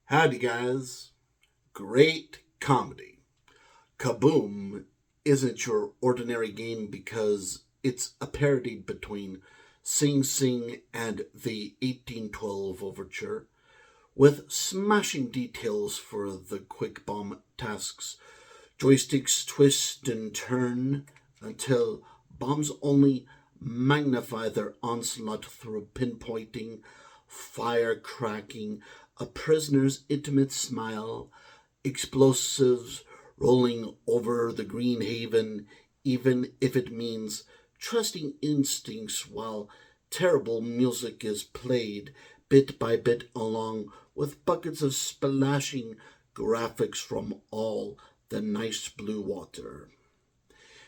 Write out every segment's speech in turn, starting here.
Howdy, guys. Great comedy. Kaboom isn't your ordinary game because it's a parody between Sing Sing and the 1812 Overture, with smashing details for the quick bomb tasks. Joysticks twist and turn until bombs only magnify their onslaught through pinpointing, fire cracking, a prisoner's intimate smile, explosives rolling over the green haven, even if it means trusting instincts while terrible music is played bit by bit along with buckets of splashing graphics from all the nice blue water.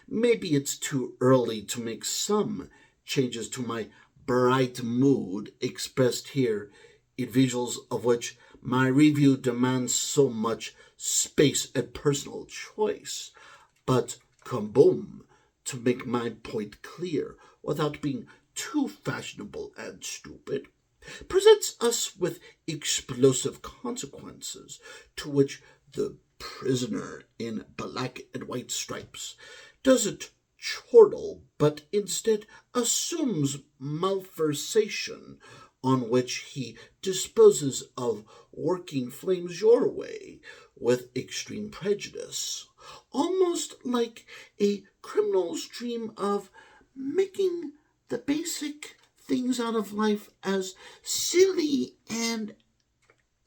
Maybe it's too early to make some changes to my bright mood expressed here in visuals of which my review demands so much space and personal choice. But kaboom, to make my point clear without being too fashionable and stupid, presents us with explosive consequences to which the prisoner in black and white stripes doesn't chortle, but instead assumes malversation, on which he disposes of working flames your way with extreme prejudice, almost like a criminal's dream of making the basic things out of life as silly and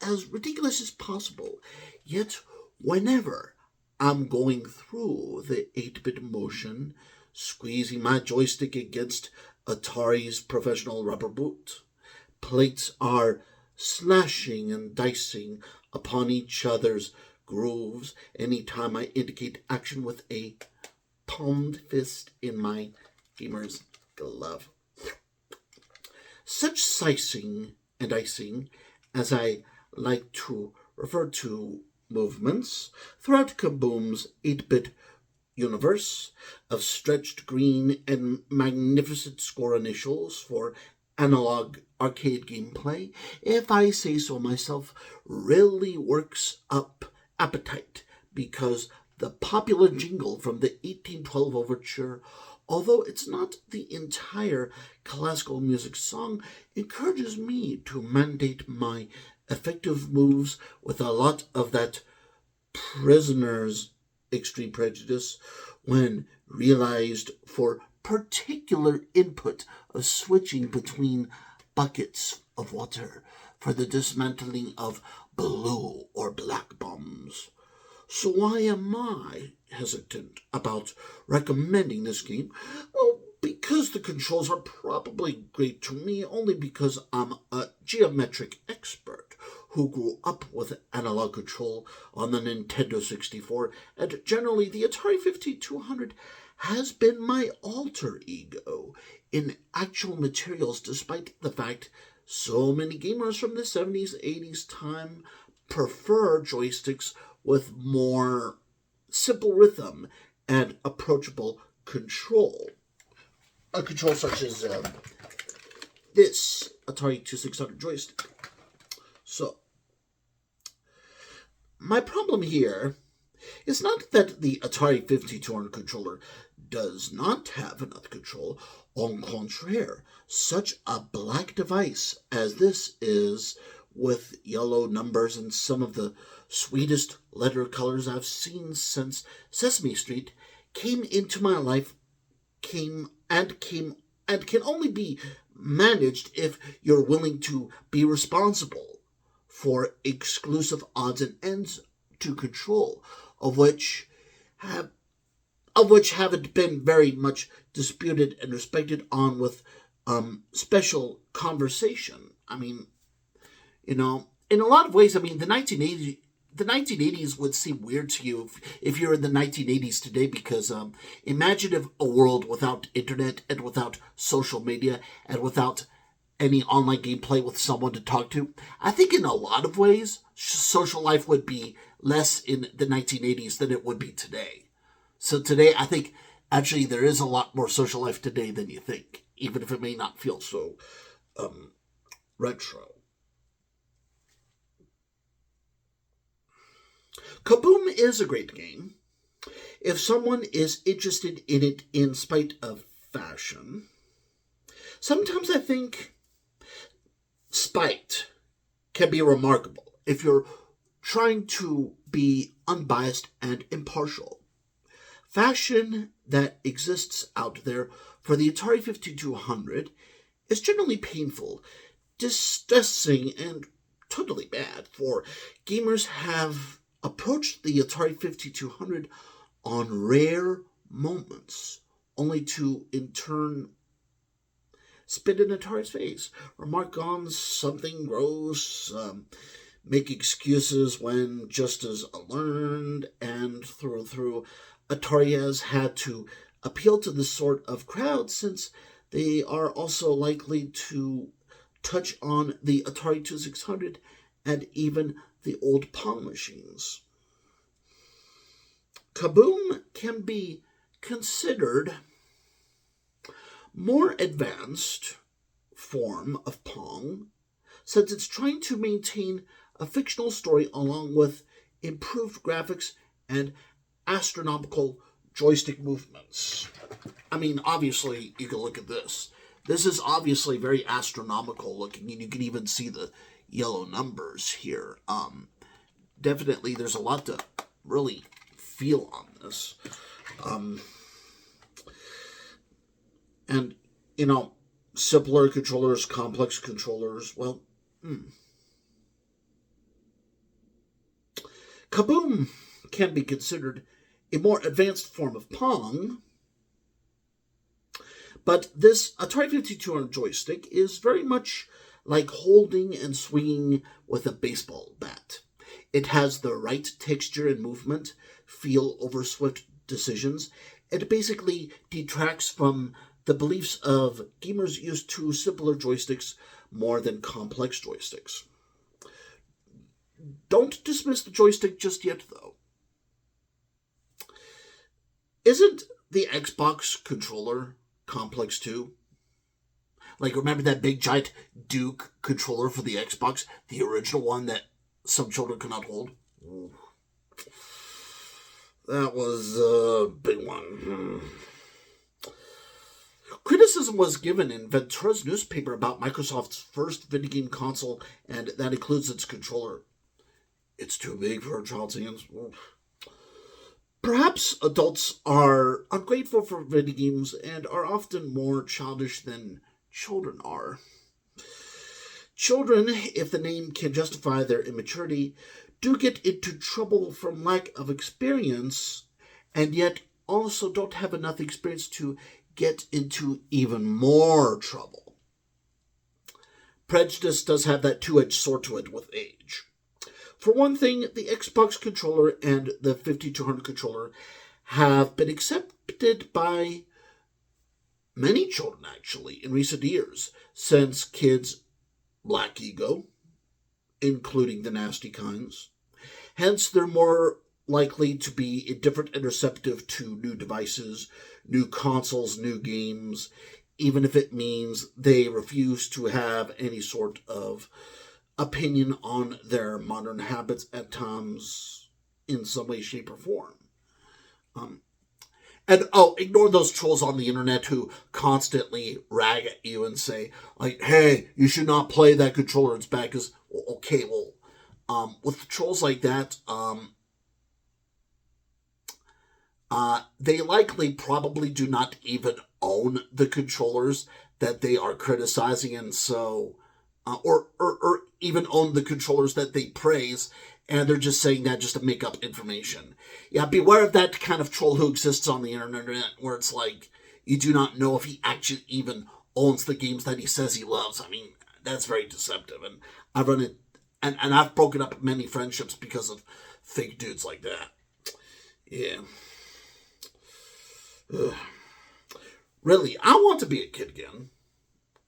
as ridiculous as possible. Yet, whenever I'm going through the 8-bit motion, squeezing my joystick against Atari's professional rubber boot, plates are slashing and dicing upon each other's grooves anytime I indicate action with a palmed fist in my gamer's glove. Such slicing and icing, as I like to refer to movements throughout Kaboom's 8-bit universe of stretched green and magnificent score initials for analog arcade gameplay, if I say so myself, really works up appetite because the popular jingle from the 1812 Overture, although it's not the entire classical music song, encourages me to mandate my effective moves with a lot of that prisoner's extreme prejudice when realized for particular input of switching between buckets of water for the dismantling of blue or black bombs. So why am I hesitant about recommending this game? Well, because the controls are probably great to me only because I'm a geometric expert who grew up with analog control on the Nintendo 64, and generally the Atari 5200 has been my alter ego in actual materials, despite the fact so many gamers from the 70s, 80s time prefer joysticks with more simple rhythm and approachable control. A control such as this Atari 2600 joystick. So, my problem here is not that the Atari 5200 controller does not have enough control. Au contraire, such a black device as this is, with yellow numbers and some of the sweetest letter colors I've seen since Sesame Street, came into my life, came and can only be managed if you're willing to be responsible for exclusive odds and ends to control, of which have haven't been very much disputed and respected on with special conversation. I mean, in a lot of ways, I mean, the 1980s would seem weird to you if you're in the 1980s today, because imagine if a world without internet and without social media and without any online gameplay with someone to talk to. I think in a lot of ways, social life would be less in the 1980s than it would be today. So today, I think actually there is a lot more social life today than you think, even if it may not feel so retro. Kaboom is a great game if someone is interested in it in spite of fashion. Sometimes I think spite can be remarkable if you're trying to be unbiased and impartial. Fashion that exists out there for the Atari 5200 is generally painful, distressing, and totally bad, for gamers have approached the Atari 5200 on rare moments, only to in turn spit in Atari's face, remark on something gross, make excuses when just as learned, and through Atari has had to appeal to this sort of crowd since they are also likely to touch on the Atari 2600 and even the old Pong machines. Kaboom can be considered more advanced form of Pong since it's trying to maintain a fictional story along with improved graphics and astronomical joystick movements. I mean, obviously, you can look at this. This is obviously very astronomical looking, and you can even see the yellow numbers here. Definitely, there's a lot to really feel on this. And, simpler controllers, complex controllers, well, Kaboom can be considered a more advanced form of Pong, but this Atari 5200 joystick is very much like holding and swinging with a baseball bat. It has the right texture and movement, feel over swift decisions. It basically detracts from the beliefs of gamers used to simpler joysticks more than complex joysticks. Don't dismiss the joystick just yet, though. Isn't the Xbox controller complex too? Like, remember that big giant Duke controller for the Xbox? The original one that some children could not hold? That was a big one. Criticism was given in Ventura's newspaper about Microsoft's first video game console, and that includes its controller. It's too big for a child's hands. Perhaps adults are ungrateful for video games and are often more childish than children are. Children, if the name can justify their immaturity, do get into trouble from lack of experience, and yet also don't have enough experience to get into even more trouble. Prejudice does have that two-edged sword to it with age. For one thing, the Xbox controller and the 5200 controller have been accepted by many children, actually, in recent years, since kids lack ego, including the nasty kinds. Hence, they're more likely to be indifferent and receptive to new devices, new consoles, new games, even if it means they refuse to have any sort of opinion on their modern habits at times in some way, shape, or form. Ignore those trolls on the internet who constantly rag at you and say, like, hey, you should not play that controller, it's bad, because, with trolls like that, they likely probably do not even own the controllers that they are criticizing, and so, or even own the controllers that they praise, and they're just saying that just to make up information. Yeah, beware of that kind of troll who exists on the internet, where it's like, you do not know if he actually even owns the games that he says he loves. I mean, that's very deceptive, and I've run it, and I've broken up many friendships because of fake dudes like that. Yeah. Ugh. Really, I want to be a kid again.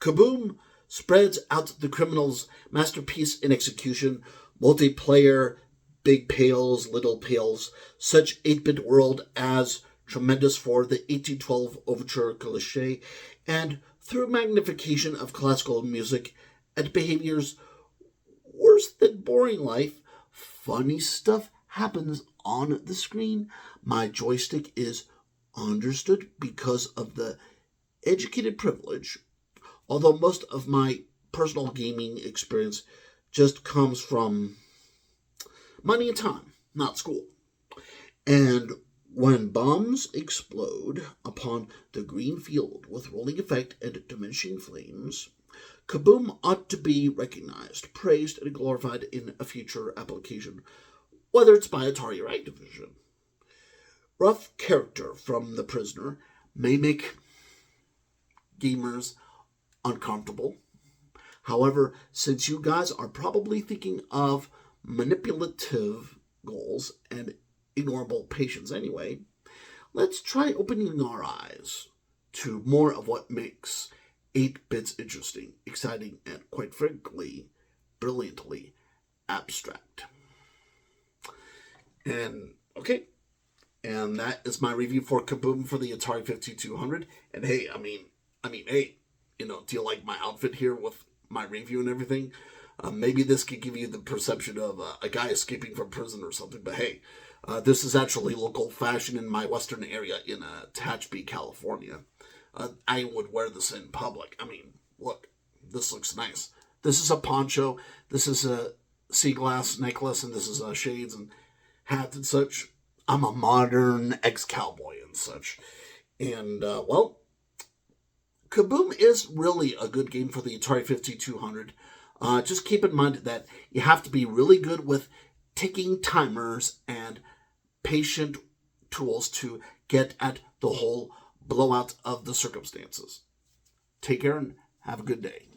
Kaboom spreads out the criminal's masterpiece in execution, multiplayer, big pails, little pails, such 8-bit world as tremendous for the 1812 overture cliché, and through magnification of classical music and behaviors worse than boring life, funny stuff happens on the screen. My joystick is understood because of the educated privilege, although most of my personal gaming experience just comes from money and time, not school. And when bombs explode upon the green field with rolling effect and diminishing flames, Kaboom ought to be recognized, praised, and glorified in a future application, whether it's by Atari or Activision. Rough character from The Prisoner may make gamers uncomfortable. However, since you guys are probably thinking of manipulative goals and ignorable patience anyway, let's try opening our eyes to more of what makes 8 bits interesting, exciting, and quite frankly, brilliantly abstract. And okay, and that is my review for Kaboom for the Atari 5200. And hey, hey, do you like my outfit here with my review and everything? Maybe this could give you the perception of a guy escaping from prison or something. But hey, this is actually local fashion in my western area in Tehachapi, California. I would wear this in public. Look, this looks nice. This is a poncho. This is a sea glass necklace, and this is shades and hats and such. I'm a modern ex-cowboy and such. And, well, Kaboom is really a good game for the Atari 5200. Just keep in mind that you have to be really good with ticking timers and patient tools to get at the whole blowout of the circumstances. Take care and have a good day.